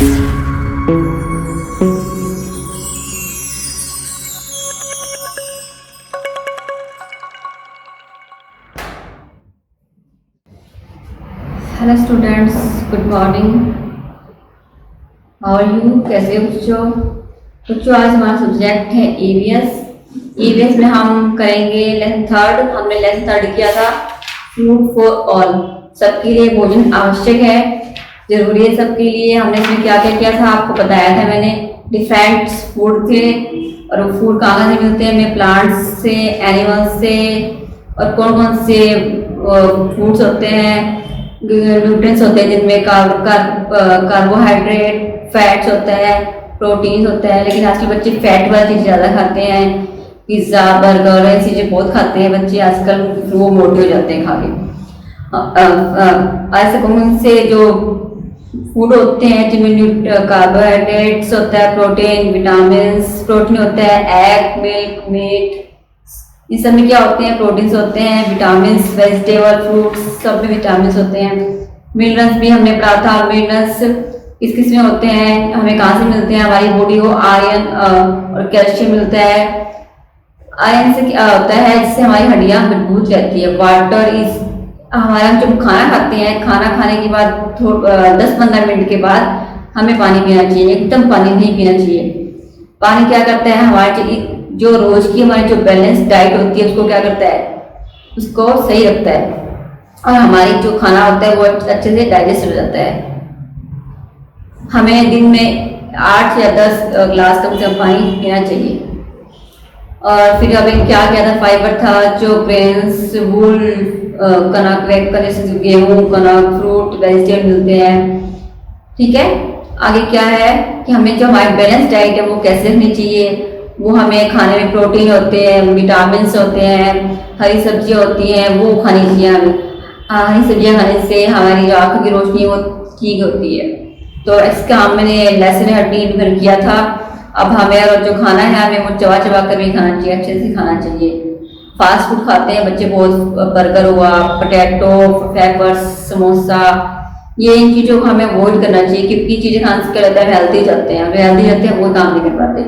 Hello students, good morning. How are you? कैसे हो बच्चों? आज हमारा सब्जेक्ट है ईवीएस। ईवीएस में हम करेंगे लेसन थर्ड। हमने लेसन थर्ड किया था फूड फॉर ऑल, सबके लिए भोजन आवश्यक है, जरूरी है सबके लिए। हमने इसमें क्या क्या किया था आपको बताया था मैंने। डिफरेंट फूड थे और वो फूड कहाँ से मिलते हैं हमें, प्लांट्स से, एनिमल्स से, और कौन कौन से फूड्स होते हैं, न्यूट्रिएंट्स होते हैं जिनमें कार्बोहाइड्रेट, फैट्स होता है, प्रोटीन होता है। लेकिन आजकल बच्चे फैट वाली चीज़ ज़्यादा खाते हैं, पिज़्ज़ा, बर्गर, ऐसी चीज़ें बहुत खाते हैं बच्चे आजकल, वो मोटे हो जाते हैं खा के। ऐसे कौन से जो फूड होते हैं जिनमें कार्बोहाइड्रेट्स होता है, प्रोटीन, विटामिन, प्रोटीन होता है, एग, मिल्क, मीट, इस सब में क्या होते हैं, प्रोटीन्स होते हैं, विटामिन, वेजिटेबल, फ्रूट्स, सब में विटामिन होते हैं। मिनरल्स भी हमने पढ़ा था। मिनरल्स किस किस में होते हैं, हमें कहाँ से मिलते हैं, हमारी बॉडी को आयरन और कैल्शियम मिलता है। आयरन से क्या होता है, जिससे हमारी हड्डियाँ मजबूत रहती है। वाटर इज, हमारा जब खाना खाते हैं, खाना खाने के बाद 10-15 मिनट के बाद हमें पानी पीना चाहिए, एकदम पानी नहीं पीना चाहिए। पानी क्या करता है, हमारे जो रोज की हमारी जो बैलेंस डाइट होती है उसको क्या करता है, उसको सही रखता है, और हमारी जो खाना होता है वो अच्छे से डाइजेस्ट हो जाता है। हमें दिन में 8 या 10 ग्लास कम से कम पानी पीना चाहिए। और फिर हमें क्या था, फाइबर था, जो ग्रेन्स, वूल, कनक, गेहूँ, कनक, फ्रूट, वेजिटेबल मिलते हैं। ठीक है, आगे क्या है कि हमें जो हमारी बैलेंस डाइट है वो कैसे रखनी चाहिए, वो हमें खाने में प्रोटीन होते हैं, विटामिन होते हैं, हरी सब्जियां होती हैं, वो खानी चाहिए हमें। हरी सब्जियां खाने से हमारी जो आँखों की रोशनी वो ठीक होती है। तो इसका मैंने लेसन हड्डी किया था। अब हमें और जो खाना है हमें वो चबा चबा कर भी खाना चाहिए, अच्छे से खाना चाहिए। फास्ट फूड खाते हैं बच्चे बहुत, बर्गर हुआ, पोटैटो, वेफर्स, समोसा, ये इन चीज़ों को हमें अवॉइड करना चाहिए, क्योंकि चीज़ें खाने से क्या होता है, हेल्दी जाते हैं, वो काम नहीं कर पाते,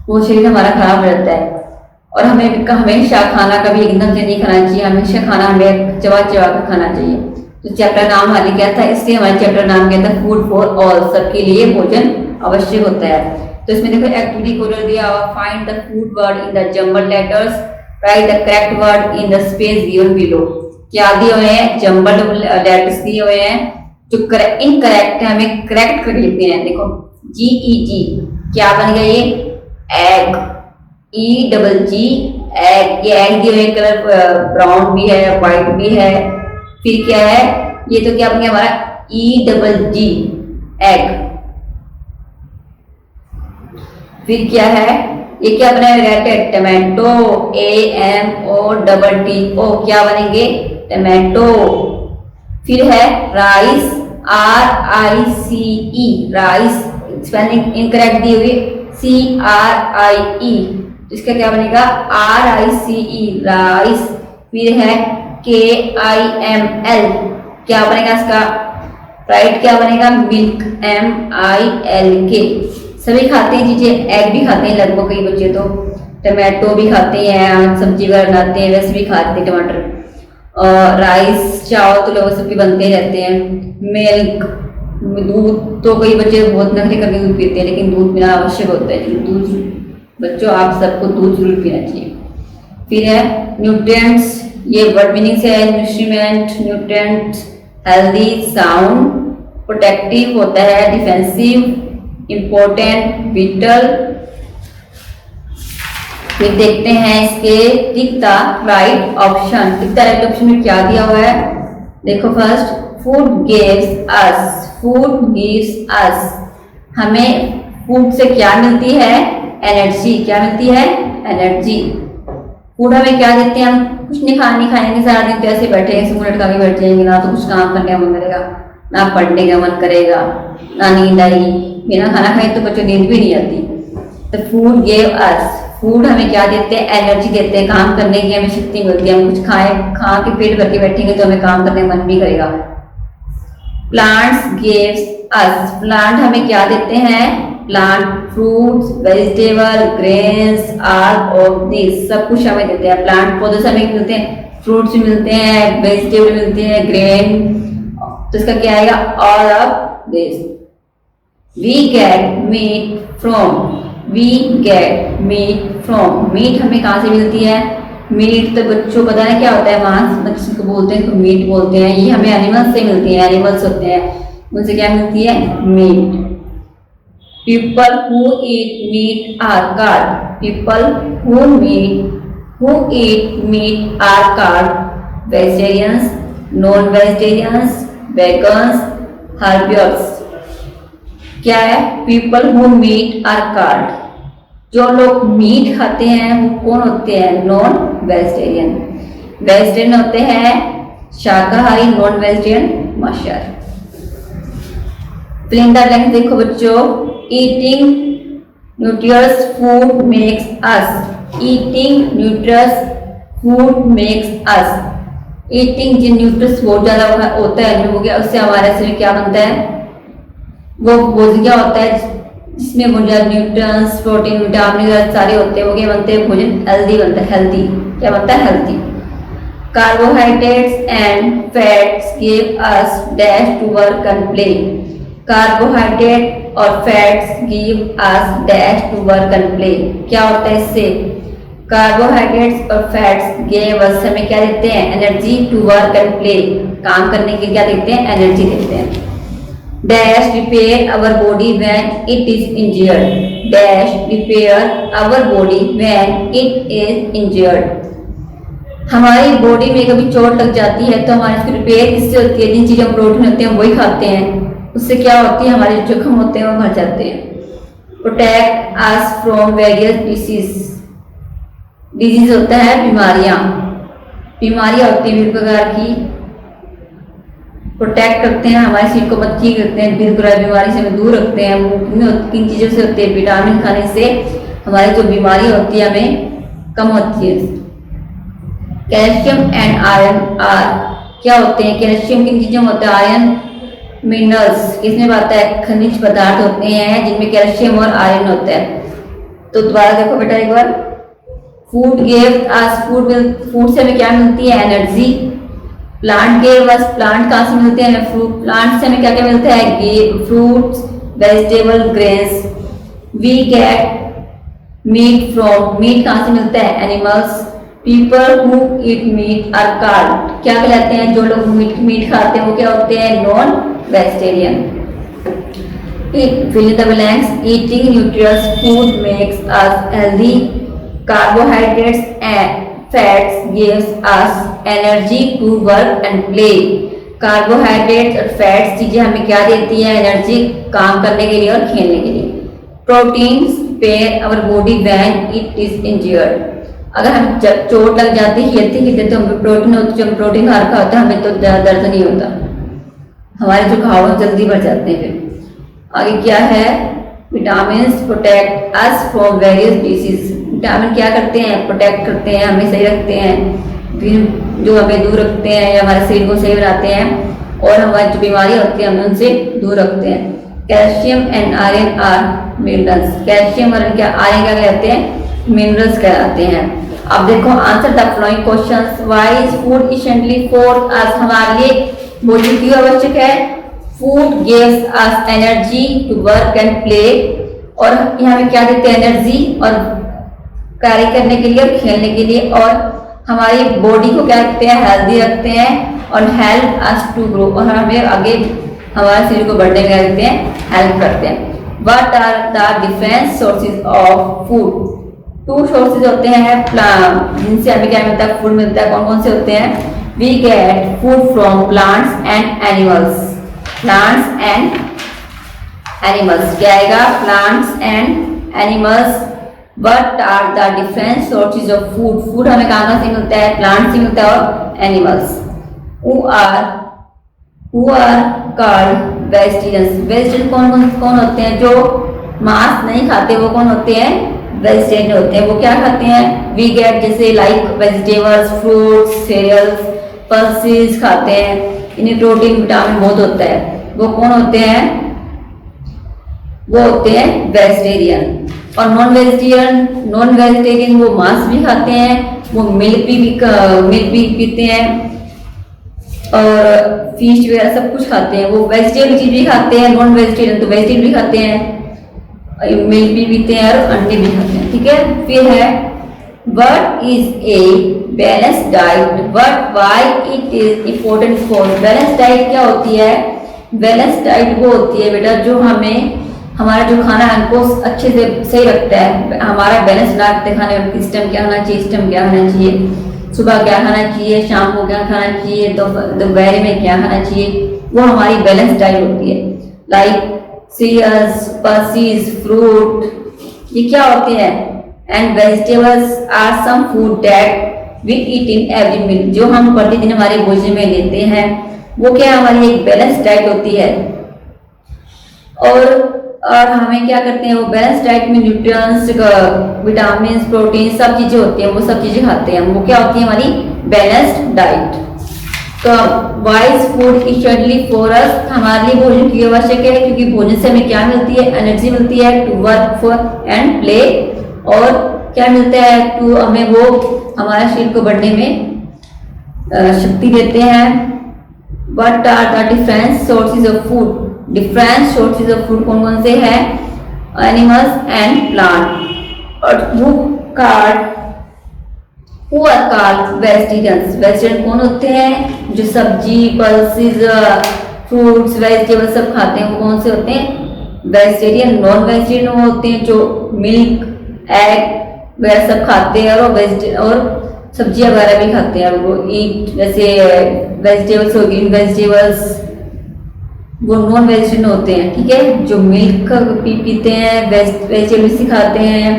वो शरीर हमारा खराब रहता है। और हमें हमेशा खाना कभी एकदम से नहीं खाना चाहिए, हमेशा खाना हमें चबा चबा कर खाना चाहिए। तो चैप्टर नाम हमारे क्या था, इसलिए हमारे चैप्टर नाम क्या था, फूड फॉर ऑल, सबके लिए भोजन आवश्यक होता है। तो इसमें देखो एक्टिविटी को दिया हुआ, find the food word in the jumble letters, right the correct word in the space given below. क्या दिए हुए हैं, जंबल लेटर्स दिए हुए हैं, जो इनकरेक्ट है हमें करेक्ट कर लिखते हैं। देखो GEG क्या बन गया, ये एग, EGG एग। ये एग दिए हुए कलर ब्राउन भी है, व्हाइट भी है। फिर क्या है, ये तो क्या बन गया हमारा EGG एग। फिर क्या है, ये क्या बनेगा, टमाटो, AMOTTO, क्या बनेंगे, टमाटो। फिर है rice, RICE, rice, spelling incorrect दी हुई, CRIE, इसका क्या बनेगा, RICE, राइस। फिर है KIML, क्या बनेगा इसका राइट, क्या बनेगा, मिल्क, MILK। सभी खाते हैं चीजें, एग भी खाते हैं लगभग, कई बच्चे तो टमाटो भी खाते हैं, सब्जी वगैरह बनाते हैं, वैसे भी खाते हैं टमाटर। और राइस, चावल तो लोग सबके बनते रहते हैं। मिल्क, दूध तो कई बच्चे बहुत नखरे करके दूध पीते हैं, लेकिन दूध पीना आवश्यक होता है। दूध बच्चों, आप सबको दूध जरूर पीना चाहिए। फिर है न्यूट्रिएंट्स, ये वर्ड मीनिंग से है, न्यूट्रीमेंट, न्यूट्रिएंट्स, हेल्दी, साउंड, प्रोटेक्टिव होता है, डिफेंसिव, इम्पोर्टेंट, विटल। फिर देखते हैं इसके tick the right option. Tick the right option में क्या दिया हुआ है, देखो फर्स्ट, फूड गिव्स अस, फूड गिव्स अस, हमें फूड से क्या मिलती है, एनर्जी। क्या मिलती है, एनर्जी। फूड हमें क्या देते हैं, हम कुछ नहीं खाएंगे सारा दिन, तो ऐसे बैठेंगे, सिर्फ लटका के बैठ जाएंगे, ना तो कुछ काम करने का मन करेगा, ना पढ़ने का मन करेगा, ना नींद आएगी। बिना खाना खाए तो बच्चों नींद भी नहीं आती। तो फूड गिव अस, फूड हमें क्या देते हैं, एनर्जी देते हैं, काम करने की हमें शक्ति मिलती है। हम कुछ खा के पेट भर के बैठेंगे तो हमें काम करने का मन भी करेगा। प्लांट्स गिव्स अस, प्लांट हमें क्या देते हैं, plant fruits vegetable grains all of this, सब कुछ हमें देते हैं। प्लांट पौधे से हमें मिलते हैं, फ्रूट्स भी मिलते हैं, वेजिटेबल मिलते हैं, ग्रेन, तो इसका क्या आएगा, all of this. We get meat from, we get meat from, meat हमें कहाँ से मिलती है, मीट तो बच्चों पता है क्या होता है, मांस बच्चों को बोलते हैं, तो मीट बोलते हैं, ये हमें एनिमल्स से मिलती है, एनिमल्स होते हैं उनसे क्या मिलती है, meat. People who eat meat are called, people who eat meat are called vegetarians, non vegetarians, vegans, herbivores. क्या है, people who meat are called, जो लोग मीट खाते हैं वो कौन होते हैं, नॉन वेजिटेरियन। वेजिटेरियन होते हैं शाकाहारी, नॉन वेजिटेरियन मांसाहारी। फिल इन द ब्लैंक देखो बच्चों, eating nutritious food makes us, eating nutritious food makes us, eating जिन न्यूट्रियस बहुत ज्यादा होता है हो गया, उससे हमारे शरीर क्या बनता है, वो भोजन क्या होता है जिसमें भोजन न्यूट्रिएंट्स प्रोटीन विटामिन सारे होते हैं, वो क्या बनते हैं, भोजन हेल्दी बनता है, हेल्दी क्या बनता है, healthy. Carbohydrates and fats give us dash to work and play, carbohydrate और fats give us dash to work and play, क्या होता है इससे, कार्बोहाइड्रेट्स और फैट्स गिव अस हमें क्या देते हैं, energy to work and play, काम करने के क्या देते हैं, एनर्जी देते हैं। Dash repair our body when it is injured, dash repair our body when it is injured, हमारी बॉडी में कभी चोट लग जाती है तो हमारी इसकी रिपेयर किससे होती है, जिन चीजों में प्रोटीन होते हैं वही खाते हैं, उससे क्या होती है, हमारे जो जख्म होते हैं वो भर जाते हैं। Protect us from various disease, disease होता है बीमारियां, बीमारियां होती है विभिन्न प्रकार की, प्रोटेक्ट करते हैं हमारे शरीर को, बच्ची करते हैं, विभिन्न बीमारी से हमें दूर रखते हैं, वो किन चीज़ों से होती है, विटामिन खाने से हमारी जो बीमारी होती है हमें कम होती है। कैल्शियम एंड आयरन आर, क्या होते हैं, कैल्शियम किन चीज़ों में होता है, आयरन मिनरल्स किसमें आता है, खनिज पदार्थ होते हैं जिनमें कैल्शियम और आयरन होता है। तो दोबारा देखो बेटा एक बार, फूड गिव अस, फूड से हमें क्या मिलती है, energy. Plant give us, plant कहाँ से मिलते हैं, फ्रूट, प्लांट से हमें क्या क्या मिलता है, fruits vegetable grains. We get meat from, meat कहाँ से मिलता है, animals. People who eat meat are called, क्या कहलाते हैं, जो लोग मीट खाते हैं वो क्या होते हैं, non vegetarian. Fill in the blanks, eating nutritious food makes us healthy, carbohydrates and fats gives us energy to work and play, carbohydrates और फैट्स चीजें हमें क्या देती है, एनर्जी काम करने के लिए और खेलने के लिए। Proteins pair our body when it is injured, अगर हम जब चोट लग जाती है खेलते खेलते तो हमें प्रोटीन होती, जब प्रोटीन हार का होता है हमें तो दर्द नहीं होता, हमारे जो घाव जल्दी भर जाते हैं। फिर आगे क्या है, vitamin protect us from various disease, vitamin क्या करते हैं, प्रोटेक्ट करते हैं, हमें सही रखते हैं, फिर जो हमें दूर रखते हैं या हमारे शरीर को सही बनाते हैं, और हमारी जो बीमारी होती है हमें उनसे दूर रखते हैं। Calcium and iron are minerals, calcium और क्या आयरन क्या कहते हैं, मिनरल्स कहलाते हैं। अब देखो answer the following questions, why is food essential for us, हमारे लिए भोजन क्यों आवश्यक है, food gives us energy to work and play, और यहाँ पे क्या देते हैं, एनर्जी और कार्य करने के लिए और खेलने के लिए, और हमारी बॉडी को क्या रखते हैं, हेल्दी रखते हैं, और हेल्प अस टू ग्रो, और हमें आगे हमारे शरीर को बढ़ने में रखते हैं, हेल्प करते हैं। What are the different sources of food, two sources होते हैं प्लांट जिनसे हमें क्या मिलता है, फूड मिलता है, कौन कौन से होते हैं, we get food from plants and animals, plants and animals क्या आएगा, plants and animals. What are the different sources of food, food हमें कहाँ से मिलता है, प्लांट से मिलता है और animals. who are called vegetarians, vegetarian कौन होते हैं, जो मांस नहीं खाते वो कौन होते हैं, वेजिटेरियन होते हैं। वो क्या खाते हैं, वी गेट जैसे like vegetables fruits serials pulses खाते हैं, इन्हें प्रोटीन विटामिन बहुत होता है। वो कौन होते हैं? वो होते हैं वेजिटेरियन। और नॉन वेजिटेरियन वो मांस भी खाते हैं, वो मिल्क भी पीते हैं और फिश वगैरह सब कुछ खाते हैं। वो वेजिटेबल चीज भी खाते हैं, नॉन वेजिटेरियन तो वेजिटेबल भी खाते हैं, मिल्क भी पीते हैं और अंडे भी खाते हैं। ठीक है, फिर है what is a balance diet, why it is important for. Balance diet क्या होती है? बैलेंस डाइट वो होती है बेटा जो हमें हमारा जो खाना है उनको अच्छे से सही रखता है, हमारा बैलेंस रखते खाने में। सिस्टम क्या खाना चाहिए, सिस्टम क्या खाना चाहिए, सुबह क्या खाना चाहिए, शाम को क्या खाना चाहिए, दोपहर में क्या खाना चाहिए, वो हमारी बैलेंस डाइट होती है। लाइक सीरियल्स, पल्सेस, फ्रूट, ये क्या होते हैं? And vegetables are some food that we eat in every meal, जो हम प्रतिदिन हमारे भोजन में लेते हैं, वो क्या हमारी एक बैलेंस डाइट होती है। और हमें क्या करते हैं, वो बैलेंस डाइट में न्यूट्रिएंट्स, विटामिन, प्रोटीन सब चीजें होती हैं, वो सब चीजें खाते हैं, वो क्या होती है हमारी बैलेंस्ड डाइट। तो wise food essentially for us, हमारे लिए भोजन की आवश्यक है क्योंकि भोजन से हमें क्या मिलती है? एनर्जी मिलती है to work for and play, और क्या मिलता है? टू हमें वो हमारे शरीर को बढ़ने में शक्ति देते हैं। What are the different sources of food, different sources of food कौन कौन से हैं? Animals and plant. और who are called vegetarians, vegetarian कौन होते हैं? जो सब्जी, पल्सेस, फ्रूट्स, वेजिटेबल सब खाते हैं, वो कौन से होते हैं? वेजिटेरियन। नॉन वेजिटेरियन वो होते हैं जो मिल्क, एग वगैरह सब खाते हैं और सब्जियां वगैरह भी खाते हैं। वो ईट जैसे वेजिटेबल्स हो, ग्रीन वेजिटेबल्स, वो नॉन वेजिटेरियन होते हैं। ठीक है, जो मिल्क पीते हैं, वेजिटेबल्स ही खाते हैं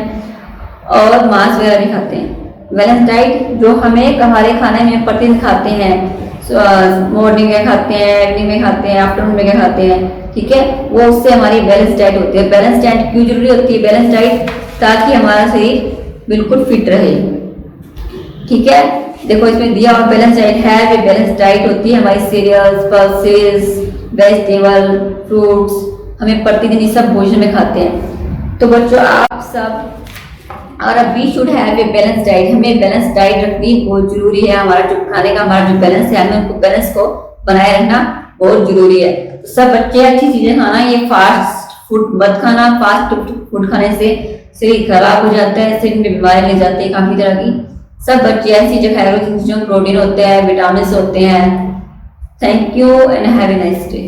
और मांस वगैरह भी खाते हैं। बैलेंस डाइट जो हमें हमारे खाने में प्रतिदिन खाते हैं, मॉर्निंग में खाते हैं, इवनिंग में खाते हैं, आफ्टरनून में क्या खाते हैं, ठीक है, वो उससे हमारी बैलेंस डाइट होती है। बैलेंस डाइट क्यों जरूरी होती है? बैलेंस डाइट ताकि हमारा शरीर बिल्कुल फिट रहे। ठीक है, देखो इसमें दिया और बैलेंस डाइट है, ये बैलेंस डाइट होती है हमारी सीरियल्स, पल्सेस, वेजिटेबल, फ्रूट्स, हमें प्रतिदिन ये सब भोजन में खाते हैं। तो बच्चों आप सब और we should have a balance diet, हमें बैलेंस डाइट रखनी बहुत जरूरी है। हमारा जो खाने का हमारा जो बैलेंस है, हमें उनको बैलेंस को बनाए रखना बहुत जरूरी है। तो सब बच्चे अच्छी चीजें खाना, ये फास्ट फूड मत खाना। फास्ट फूड खाने से शरीर खराब हो जाता है, शरीर में बीमारी ले जाती है काफी तरह की। सब बच्चे ऐसी चीजें खाएंगे जिसमें प्रोटीन होते हैं, विटामिन होते हैं। Thank you and have a nice day.